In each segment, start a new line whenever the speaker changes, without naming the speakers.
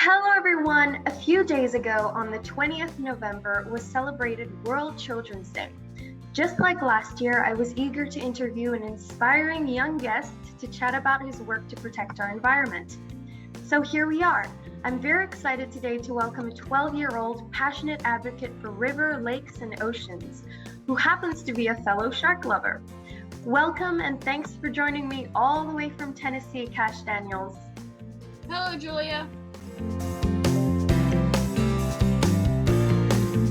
Hello everyone! A few days ago, on the 20th November, was celebrated World Children's Day. Just like last year, I was eager to interview an inspiring young guest to chat about his work to protect our environment. So here we are. I'm very excited today to welcome a 12-year-old passionate advocate for river, lakes, and oceans, who happens to be a fellow shark lover. Welcome and thanks for joining me all the way from Tennessee, Cash Daniels.
Hello, Julia.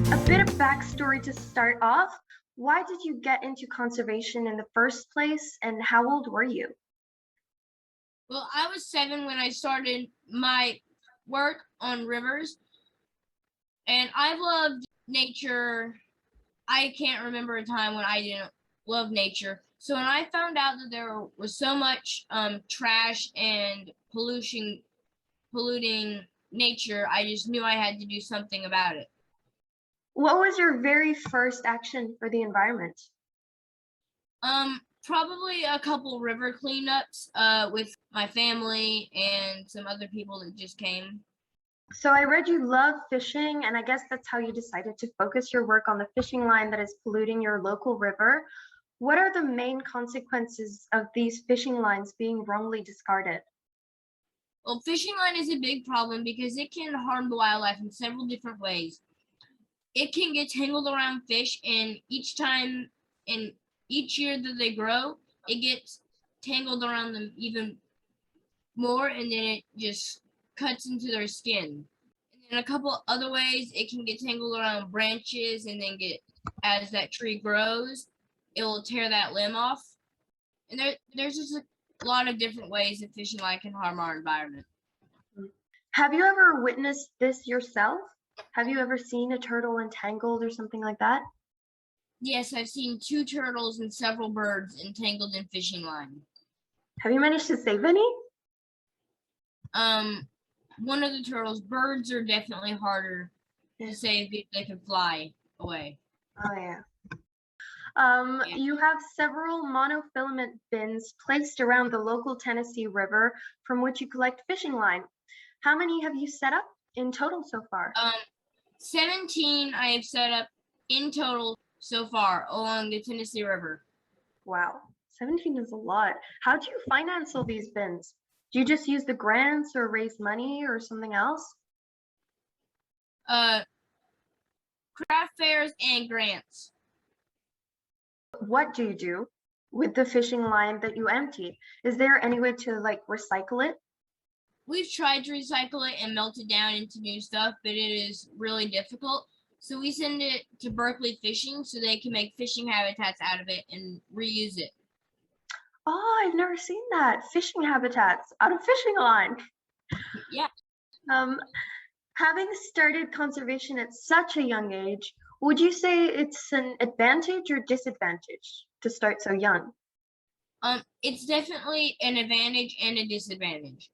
A bit of backstory to start off. Why did you get into conservation in the first place, and how old were you?
Well, I was 7 when I started my work on rivers, and I've loved nature. I can't remember a time when I didn't love nature. So when I found out that there was so much trash and polluting nature, I just knew I had to do something about it.
What was your very first action for the environment?
Probably a couple river cleanups with my family and some other people that just came.
So I read you love fishing, and I guess that's how you decided to focus your work on the fishing line that is polluting your local river. What are the main consequences of these fishing lines being wrongly discarded?
Well, fishing line is a big problem because it can harm the wildlife in several different ways. It can get tangled around fish, and each year that they grow, it gets tangled around them even more, and then it just cuts into their skin. And then a couple other ways, it can get tangled around branches, and then as that tree grows, it will tear that limb off. And there's just a lot of different ways that fishing line can harm our environment.
Have you ever witnessed this yourself? Have you ever seen a turtle entangled or something like that?
Yes, I've seen 2 turtles and several birds entangled in fishing line.
Have you managed to save any?
One of the turtles, birds are definitely harder to save if they can fly away.
Oh yeah. You have several monofilament bins placed around the local Tennessee River from which you collect fishing line. How many have you set up in total so far?
17 I have set up in total so far along the Tennessee River.
Wow, 17 is a lot. How do you finance all these bins? Do you just use the grants or raise money or something else?
Craft fairs and grants.
What do you do with the fishing line that you empty? Is there any way to recycle it?
We've tried to recycle it and melt it down into new stuff, but it is really difficult. So we send it to Berkeley Fishing so they can make fishing habitats out of it and reuse it.
Oh, I've never seen that. Fishing habitats out of fishing line.
Yeah.
Having started conservation at such a young age, would you say it's an advantage or disadvantage to start so young?
It's definitely an advantage and a disadvantage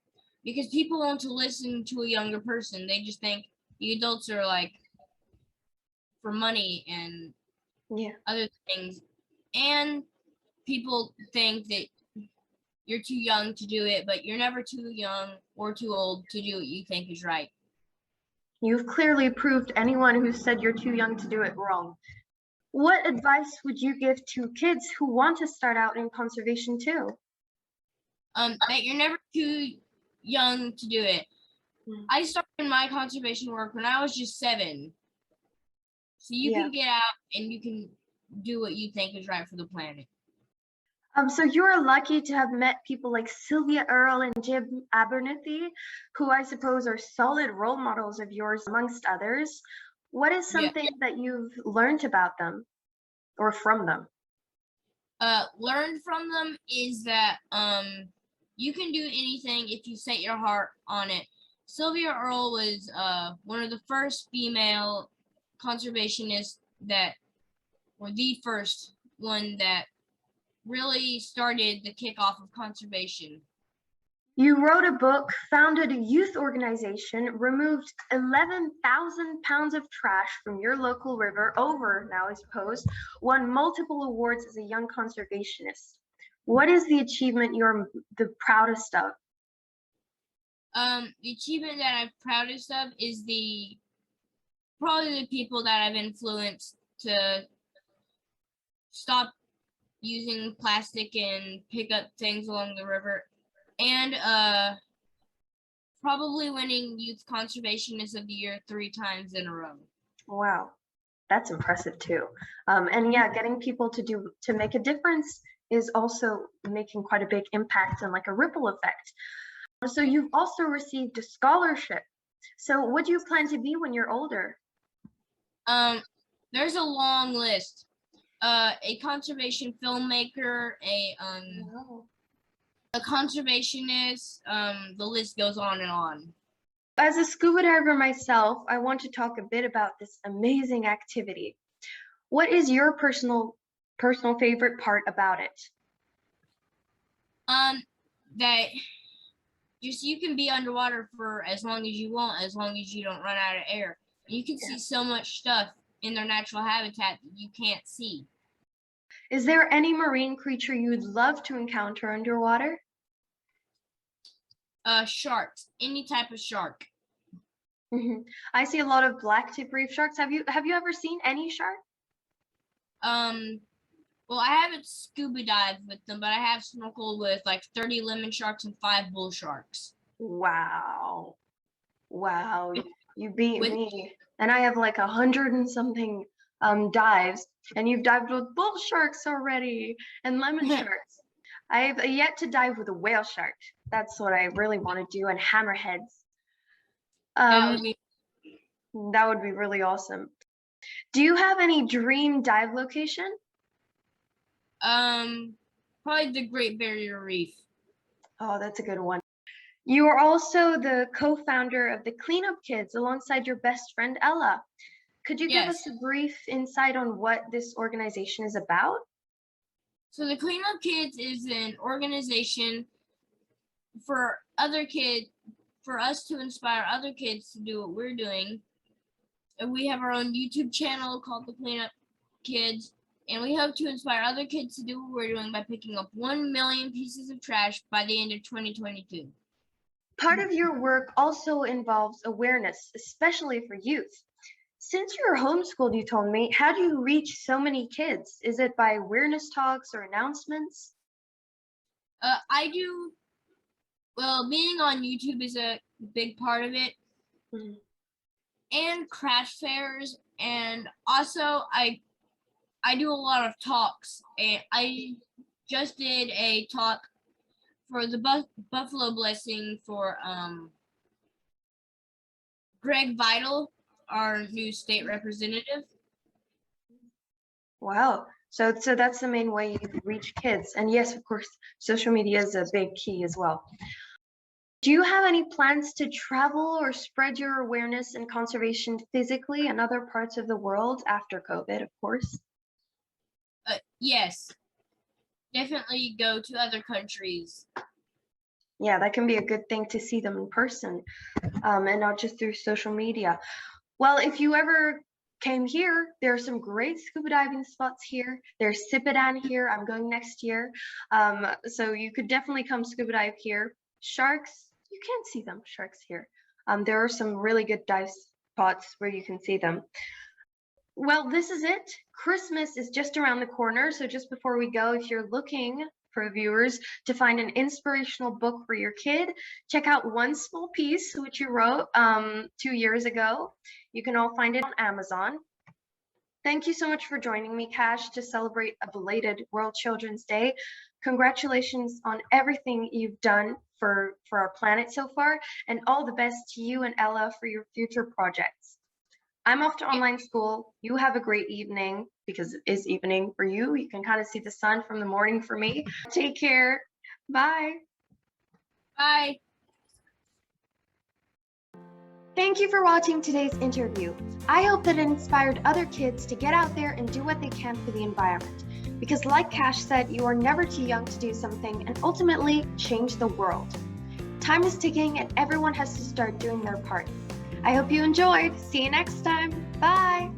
because people want to listen to a younger person. They just think the adults are like for money and other things. And people think that you're too young to do it, but you're never too young or too old to do what you think is right.
You've clearly proved anyone who said you're too young to do it wrong. What advice would you give to kids who want to start out in conservation too?
That you're never too young to do it. I started my conservation work when I was just 7. So you can get out and you can do what you think is right for the planet.
So you're lucky to have met people like Sylvia Earle and Jim Abernethy, who I suppose are solid role models of yours amongst others. What is something that you've learned about them or from them?
Learned from them is that you can do anything if you set your heart on it. Sylvia Earle was one of the first female conservationists or the first one that really started the kickoff of conservation.
You wrote a book, founded a youth organization, removed 11,000 pounds of trash from your local river, now I suppose, won multiple awards as a young conservationist. What is the achievement you're the proudest of?
The achievement that I'm proudest of is probably the people that I've influenced to stop using plastic and pick up things along the river, and probably winning Youth Conservationist of the Year 3 times in a row.
Wow, that's impressive too. And yeah, getting people to make a difference is also making quite a big impact and like a ripple effect. So you've also received a scholarship. So what do you plan to be when you're older?
There's a long list. A conservation filmmaker,
Wow.
a conservationist, the list goes on and on.
As a scuba diver myself, I want to talk a bit about this amazing activity. What is your personal favorite part about it?
That just you can be underwater for as long as you want, as long as you don't run out of air. You can see so much stuff in their natural habitat that you can't see.
Is there any marine creature you would love to encounter underwater?
Sharks, any type of shark.
I see a lot of black tip reef sharks. Have you ever seen any shark?
Well, I haven't scuba dived with them, but I have snorkeled with like 30 lemon sharks and 5 bull sharks.
Wow. Wow, you beat me. And I have like 100 and something dives, and you've dived with bull sharks already and lemon sharks. I've yet to dive with a whale shark. That's what I really want to do, and hammerheads. That would be really awesome. Do you have any dream dive location?
Probably the Great Barrier Reef.
Oh, that's a good one. You are also the co-founder of the Cleanup Kids alongside your best friend Ella. Could you give us a brief insight on what this organization is about?
So the Cleanup Kids is an organization for other kids, for us to inspire other kids to do what we're doing. And we have our own YouTube channel called the Cleanup Kids, and we hope to inspire other kids to do what we're doing by picking up 1 million pieces of trash by the end of 2022.
Part of your work also involves awareness, especially for youth. Since you're homeschooled, you told me, how do you reach so many kids? Is it by awareness talks or announcements?
I do. Well, being on YouTube is a big part of it, and craft fairs, and also I do a lot of talks. And I just did a talk for the Buffalo Blessing for Greg Vital, our new state representative.
Wow. So that's the main way you reach kids. And yes, of course, social media is a big key as well. Do you have any plans to travel or spread your awareness and conservation physically in other parts of the world after COVID, of course?
Yes. Definitely go to other countries.
Yeah, that can be a good thing to see them in person, and not just through social media. Well, if you ever came here, there are some great scuba diving spots here. There's Sipadan here. I'm going next year. So you could definitely come scuba dive here. Sharks, you can't see them, sharks here. There are some really good dive spots where you can see them. Well, this is it. Christmas is just around the corner. So just before we go, if you're looking for viewers to find an inspirational book for your kid, check out One Small Piece, which you wrote 2 years ago. You can all find it on Amazon. Thank you so much for joining me, Cash, to celebrate a belated World Children's Day. Congratulations on everything you've done for our planet so far, and all the best to you and Ella for your future projects. I'm off to online school. You have a great evening, because it is evening for you. You can kind of see the sun from the morning for me. Take care. Bye.
Bye.
Thank you for watching today's interview. I hope that it inspired other kids to get out there and do what they can for the environment. Because like Cash said, you are never too young to do something and ultimately change the world. Time is ticking and everyone has to start doing their part. I hope you enjoyed. See you next time. Bye.